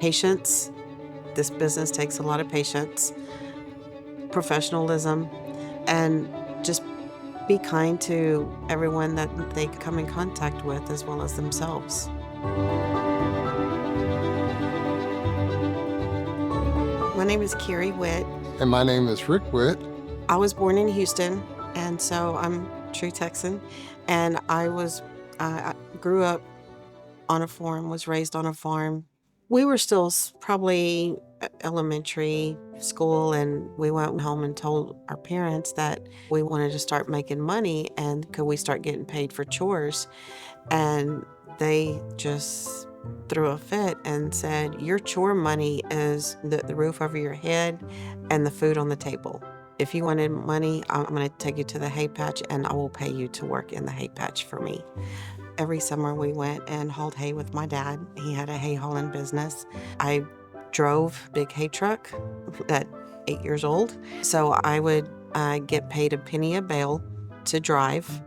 patience. This business takes a lot of patience, professionalism, and just be kind to everyone that they come in contact with as well as themselves. My name is Kari Witt. And my name is Rick Witt. I was born in Houston, and so I'm true Texan. And I grew up on a farm, was raised on a farm. We were still probably elementary school, and we went home and told our parents that we wanted to start making money and could we start getting paid for chores. And they just threw a fit and said, your chore money is the roof over your head and the food on the table. If you wanted money, I'm going to take you to the hay patch and I will pay you to work in the hay patch for me. Every summer we went and hauled hay with my dad. He had a hay hauling business. I drove a big hay truck at 8 years old. So I would get paid a penny a bale to drive.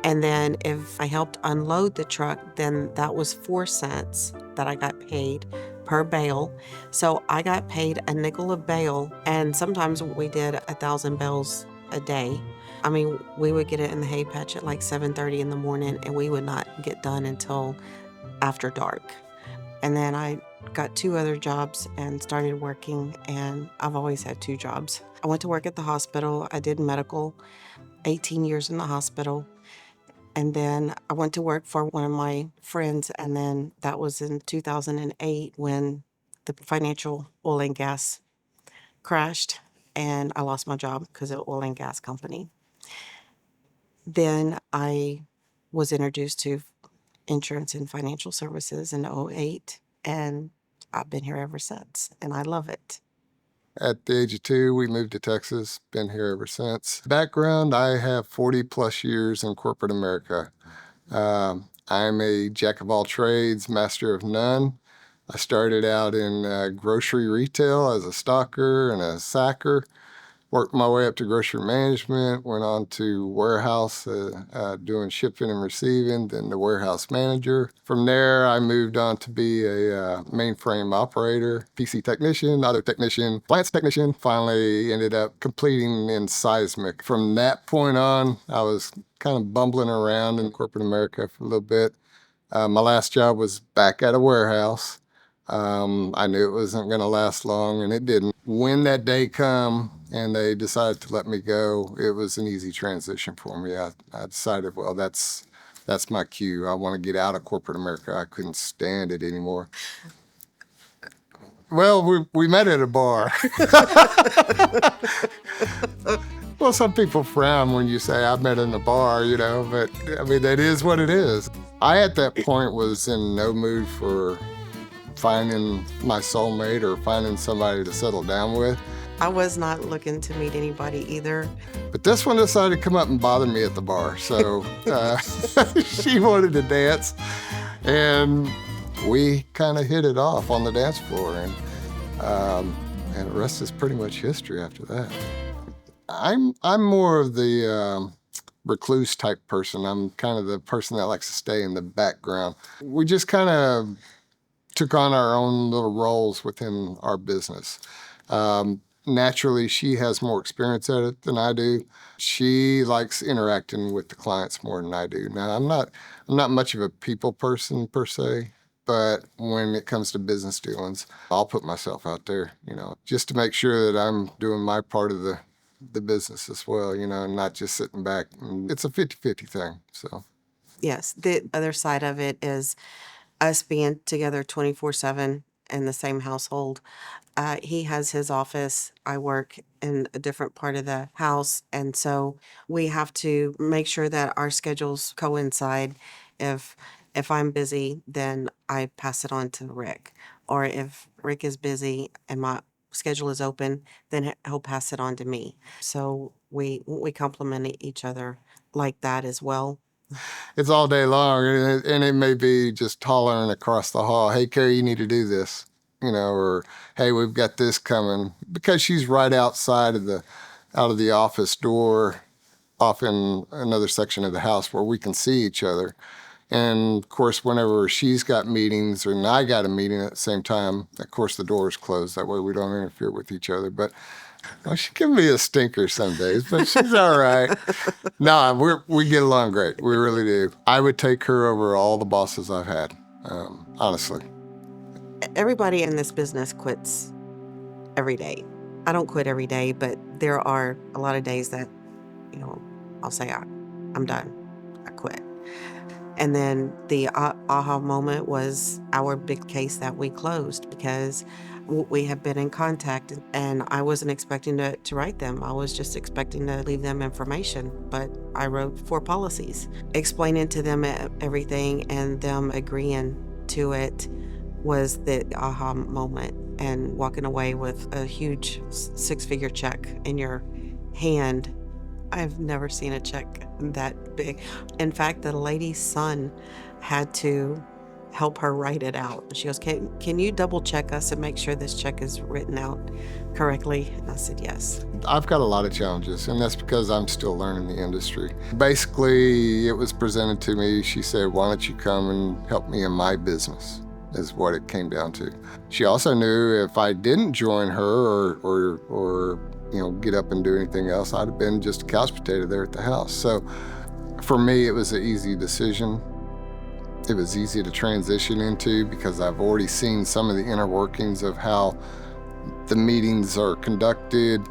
And then if I helped unload the truck, then that was 4 cents that I got paid per bale. So I got paid a nickel a bale, and sometimes we did 1,000 bales a day. I mean, we would get it in the hay patch at like 7:30 in the morning, and we would not get done until after dark. And then I got 2 other jobs and started working, and I've always had 2 jobs. I went to work at the hospital. I did medical, 18 years in the hospital. And then I went to work for one of my friends, and then that was in 2008 when the financial oil and gas crashed, and I lost my job because of oil and gas company. Then I was introduced to insurance and financial services in '08, and I've been here ever since, and I love it. At the age of 2, we moved to Texas, been here ever since. Background, I have 40 plus years in corporate America. I'm a jack of all trades, master of none. I started out in grocery retail as a stocker and a sacker, worked my way up to grocery management, went on to warehouse doing shipping and receiving, then the warehouse manager. From there, I moved on to be a mainframe operator, PC technician, auto technician, plants technician. Finally ended up completing in seismic. From that point on, I was kind of bumbling around in corporate America for a little bit. My last job was back at a warehouse. I knew it wasn't going to last long, and it didn't. When that day come and they decided to let me go, it was an easy transition for me. I decided, well, that's my cue. I want to get out of corporate America. I couldn't stand it anymore. Well, we met at a bar. Well, some people frown when you say I met in a bar, but I mean, that is what it is. I, at that point, was in no mood for finding my soulmate or finding somebody to settle down with. I was not looking to meet anybody either. But this one decided to come up and bother me at the bar. So she wanted to dance, and we kind of hit it off on the dance floor. And the rest is pretty much history after that. I'm more of the recluse type person. I'm kind of the person that likes to stay in the background. We just kind of took on our own little roles within our business. Naturally, she has more experience at it than I do. She likes interacting with the clients more than I do. Now, I'm not much of a people person per se, but when it comes to business dealings, I'll put myself out there, just to make sure that I'm doing my part of the business as well, and not just sitting back. It's a 50-50 thing, so. Yes, the other side of it is us being together 24/7 in the same household. He has his office. I work in a different part of the house. And so we have to make sure that our schedules coincide. If I'm busy, then I pass it on to Rick. Or if Rick is busy and my schedule is open, then he'll pass it on to me. So we complement each other like that as well. It's all day long, and it may be just hollering across the hall, hey, Kari, you need to do this, or hey, we've got this coming, because she's right outside of the office door, off in another section of the house where we can see each other. And of course, whenever she's got meetings and I got a meeting at the same time, of course, the door's closed. That way we don't interfere with each other. But well, she can be a stinker some days, but she's all right. No, we get along great. We really do. I would take her over all the bosses I've had, honestly. Everybody in this business quits every day. I don't quit every day, but there are a lot of days that, you know, I'll say, I'm done. I quit. And then the aha moment was our big case that we closed because we had been in contact and I wasn't expecting to write them. I was just expecting to leave them information, but I wrote 4 policies explaining to them everything, and them agreeing to it was the aha moment, and walking away with a huge 6-figure check in your hand. I've never seen a check that big. In fact, the lady's son had to help her write it out. She goes, can you double check us and make sure this check is written out correctly? And I said, yes. I've got a lot of challenges, and that's because I'm still learning the industry. Basically, it was presented to me. She said, why don't you come and help me in my business, is what it came down to. She also knew if I didn't join her or get up and do anything else, I'd have been just a couch potato there at the house. So for me, it was an easy decision. It was easy to transition into because I've already seen some of the inner workings of how the meetings are conducted,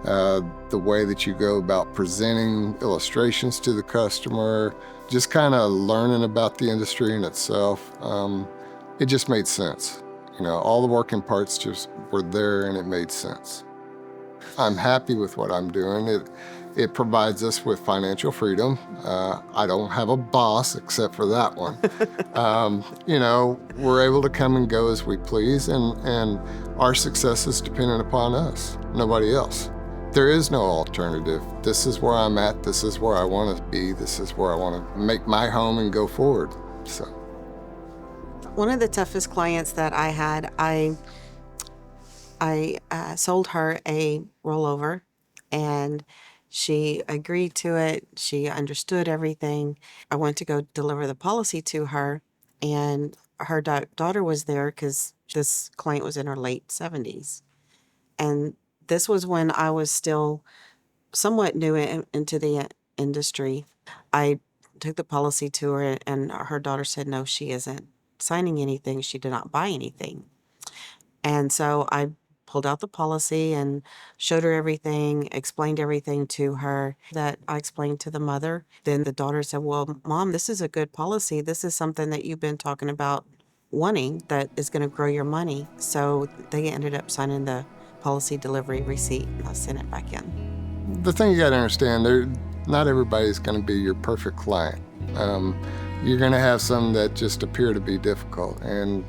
the way that you go about presenting illustrations to the customer, just kind of learning about the industry in itself. It just made sense. All the working parts just were there and it made sense. I'm happy with what I'm doing. It provides us with financial freedom. I don't have a boss except for that one. We're able to come and go as we please, and our success is dependent upon us, nobody else. There is no alternative. This is where I'm at. This is where I want to be. This is where I want to make my home and go forward. So, one of the toughest clients that I had, I sold her a rollover, and she agreed to it. She understood everything. I went to go deliver the policy to her, and her daughter was there because this client was in her late 70s. And this was when I was still somewhat new into the industry. I took the policy to her, and her daughter said, no, she isn't signing anything. She did not buy anything. And so I pulled out the policy and showed her everything, explained everything to her that I explained to the mother. Then the daughter said, well, Mom, this is a good policy. This is something that you've been talking about wanting that is going to grow your money. So they ended up signing the policy delivery receipt, and I sent it back in. The thing you got to understand, not everybody's going to be your perfect client. You're going to have some that just appear to be difficult. And,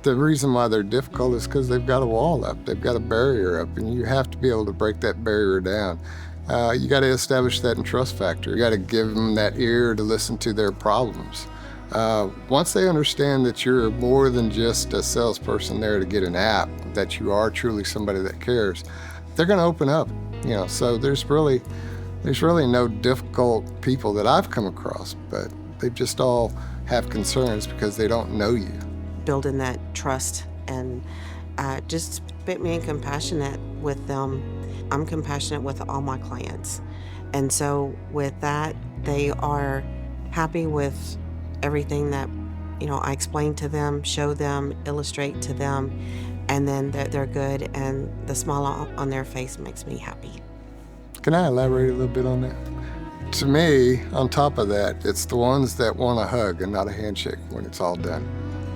the reason why they're difficult is because they've got a wall up, they've got a barrier up, and you have to be able to break that barrier down. You got to establish that trust factor. You got to give them that ear to listen to their problems. Once they understand that you're more than just a salesperson there to get an app, that you are truly somebody that cares, they're going to open up. So there's really no difficult people that I've come across, but they just all have concerns because they don't know you. Building that trust and just being compassionate with them. I'm compassionate with all my clients. And so with that, they are happy with everything that, I explain to them, show them, illustrate to them, and then they're good, and the smile on their face makes me happy. Can I elaborate a little bit on that? To me, on top of that, it's the ones that want a hug and not a handshake when it's all done.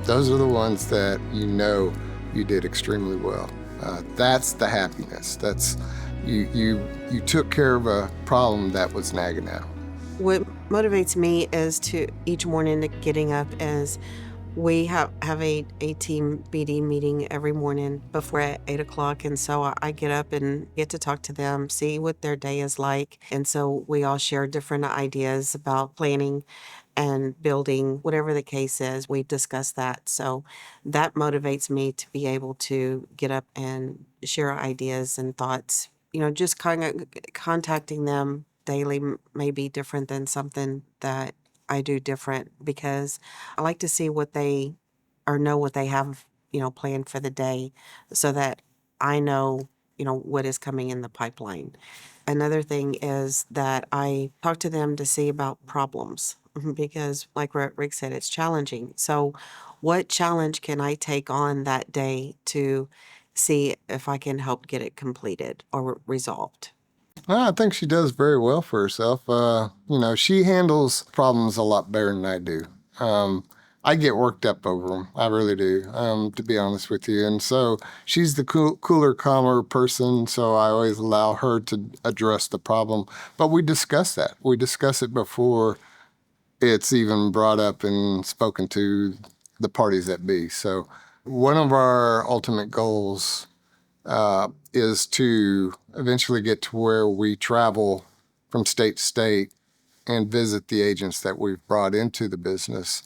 Those are the ones that you did extremely well. That's the happiness. That's you took care of a problem that was nagging at them. What motivates me is to each morning getting up is we have a team BD meeting every morning before at 8 o'clock. And so I get up and get to talk to them, see what their day is like. And so we all share different ideas about planning and building, whatever the case is, we discuss that. So that motivates me to be able to get up and share ideas and thoughts. Just kind of contacting them daily may be different than something that I do different because I like to see what they or know what they have, planned for the day so that I know, what is coming in the pipeline. Another thing is that I talk to them to see about problems because, like Rick said, it's challenging. So, what challenge can I take on that day to see if I can help get it completed or resolved? Well, I think she does very well for herself. She handles problems a lot better than I do. Um, I get worked up over them. I really do, to be honest with you. And so she's the cooler, calmer person. So I always allow her to address the problem. But we discuss that. We discuss it before it's even brought up and spoken to the parties that be. So one of our ultimate goals is to eventually get to where we travel from state to state and visit the agents that we've brought into the business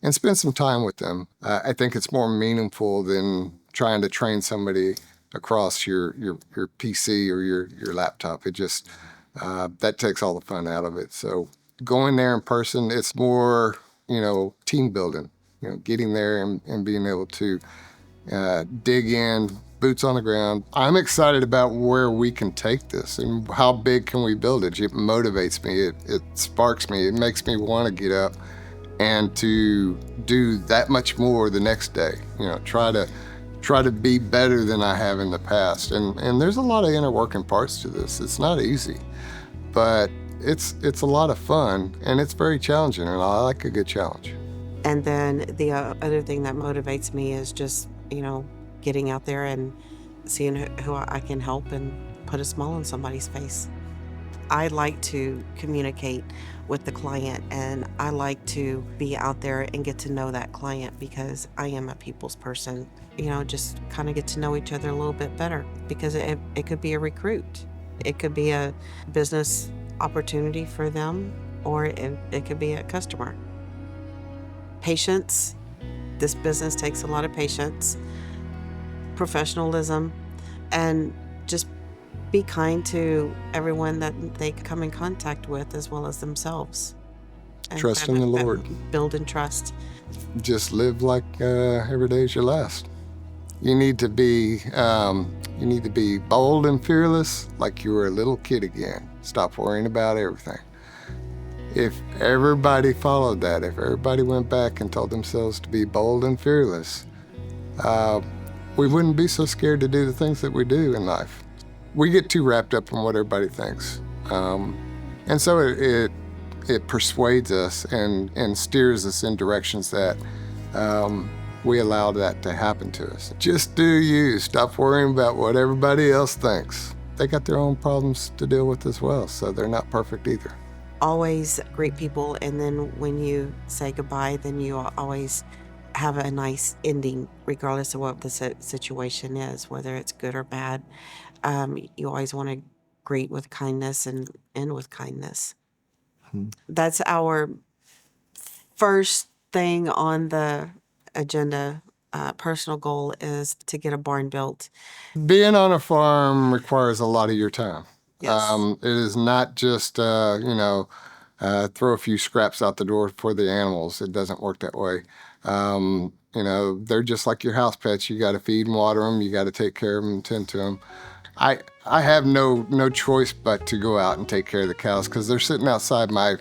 and spend some time with them. I think it's more meaningful than trying to train somebody across your PC or your laptop. It just, that takes all the fun out of it. So going there in person, it's more, team building, getting there and being able to dig in, boots on the ground. I'm excited about where we can take this and how big can we build it. It motivates me. It sparks me. It makes me want to get up and to do that much more the next day. Try to be better than I have in the past. And there's a lot of inner working parts to this. It's not easy, but it's a lot of fun and it's very challenging, and I like a good challenge. And then the other thing that motivates me is just, getting out there and seeing who I can help and put a smile on somebody's face. I like to communicate with the client and I like to be out there and get to know that client because I am a people's person. Just kind of get to know each other a little bit better because it could be a recruit, it could be a business opportunity for them, or it could be a customer. Patience. This business takes a lot of patience, professionalism, and just be kind to everyone that they come in contact with as well as themselves. And Trust in the Lord. Build and trust. Just live like every day is your last. You need to be bold and fearless, like you were a little kid again. Stop worrying about everything. If everybody followed that, if everybody went back and told themselves to be bold and fearless, we wouldn't be so scared to do the things that we do in life. We get too wrapped up in what everybody thinks. And so it persuades us and steers us in directions that we allow that to happen to us. Just do you. Stop worrying about what everybody else thinks. They got their own problems to deal with as well, so they're not perfect either. Always greet people, and then when you say goodbye, then you always have a nice ending, regardless of what the situation is, whether it's good or bad. You always want to greet with kindness and end with kindness. That's our first thing on the agenda. Personal goal is to get a barn built. Being on a farm requires a lot of your time. Yes. It is not just, throw a few scraps out the door for the animals. It doesn't work that way. They're just like your house pets. You got to feed and water them. You got to take care of them and tend to them. I have no choice but to go out and take care of the cows because they're sitting outside my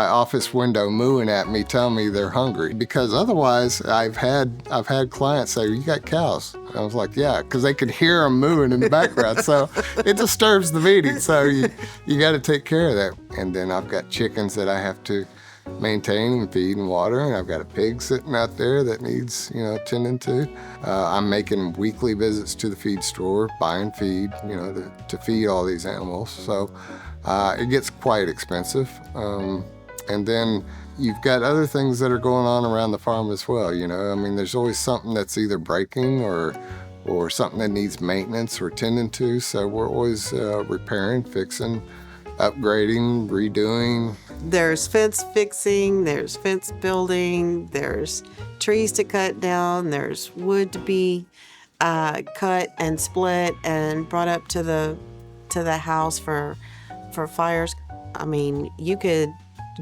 office window mooing at me, telling me they're hungry. Because otherwise, I've had clients say, "You got cows?" I was like, "Yeah," because they could hear them mooing in the background. So it disturbs the meeting. So you got to take care of that. And then I've got chickens that I have to maintain and feed and water, and I've got a pig sitting out there that needs tending to. I'm making weekly visits to the feed store, buying feed, to feed all these animals. So it gets quite expensive. And then you've got other things that are going on around the farm as well. There's always something that's either breaking or something that needs maintenance or tending to. So we're always repairing, fixing, upgrading, redoing. There's fence fixing, there's fence building, there's trees to cut down, there's wood to be cut and split and brought up to the house for fires. You could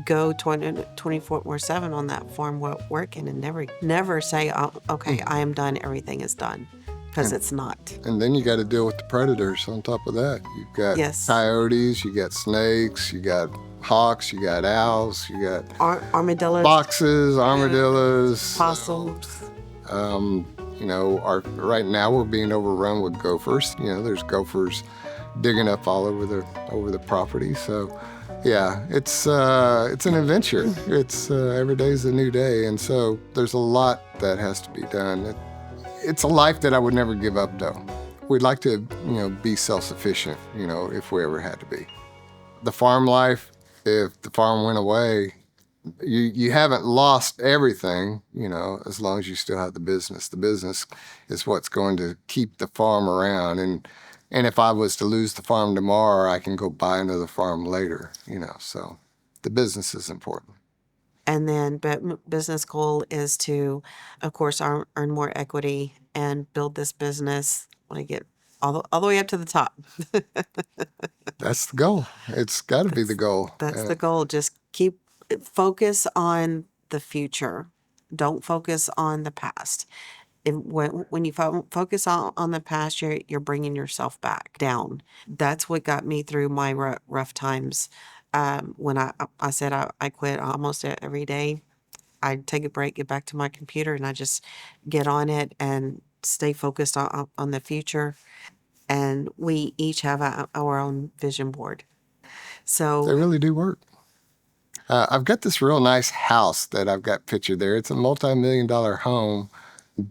go 24/7 on that farm working and never say, oh, okay, I am done. Everything is done. Because it's not. And then you got to deal with the predators on top of that. You've got Yes. coyotes, you got snakes, you got hawks, you got owls, you got armadillos, foxes, armadillos, possums. Right now we're being overrun with gophers. There's gophers digging up all over the property. So, yeah, it's an adventure. It's every day's a new day, and so there's a lot that has to be done. It's a life that I would never give up, though. We'd like to, be self-sufficient, if we ever had to be. The farm life, if the farm went away, you haven't lost everything, as long as you still have the business. The business is what's going to keep the farm around. And if I was to lose the farm tomorrow, I can go buy another farm later, so the business is important. And then, but business goal is to, of course, earn more equity and build this business when I get all the way up to the top. That's the goal. It's got to be the goal. That's the goal. Just focus on the future. Don't focus on the past. When you focus on the past, you're bringing yourself back down. That's what got me through my rough times. When I said I quit almost every day, I'd take a break, get back to my computer, and I just get on it and stay focused on the future. And we each have our own vision board. So they really do work. I've got this real nice house that I've got pictured there. It's a multi-million-dollar home.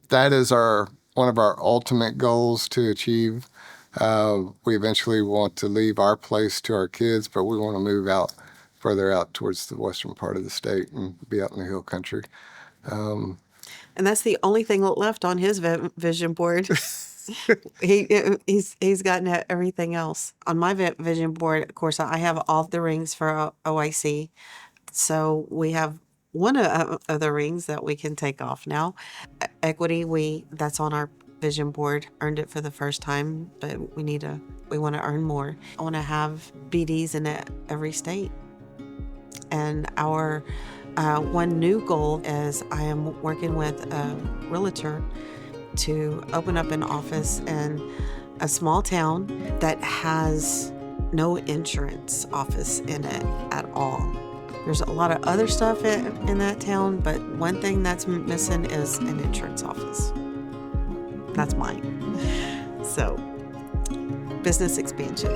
That is one of our ultimate goals to achieve. We eventually want to leave our place to our kids, but we want to move further out towards the western part of the state and be out in the hill country. And that's the only thing left on his vision board. He's gotten everything else. On my vision board, of course, I have all the rings for OIC. So we have one of the rings that we can take off now. Equity, that's on our vision board. Earned it for the first time, but we want to earn more. I want to have BDs in every state. And our one new goal is I am working with a realtor to open up an office in a small town that has no insurance office in it at all. There's a lot of other stuff in that town, but one thing that's missing is an insurance office. That's mine. So, business expansion.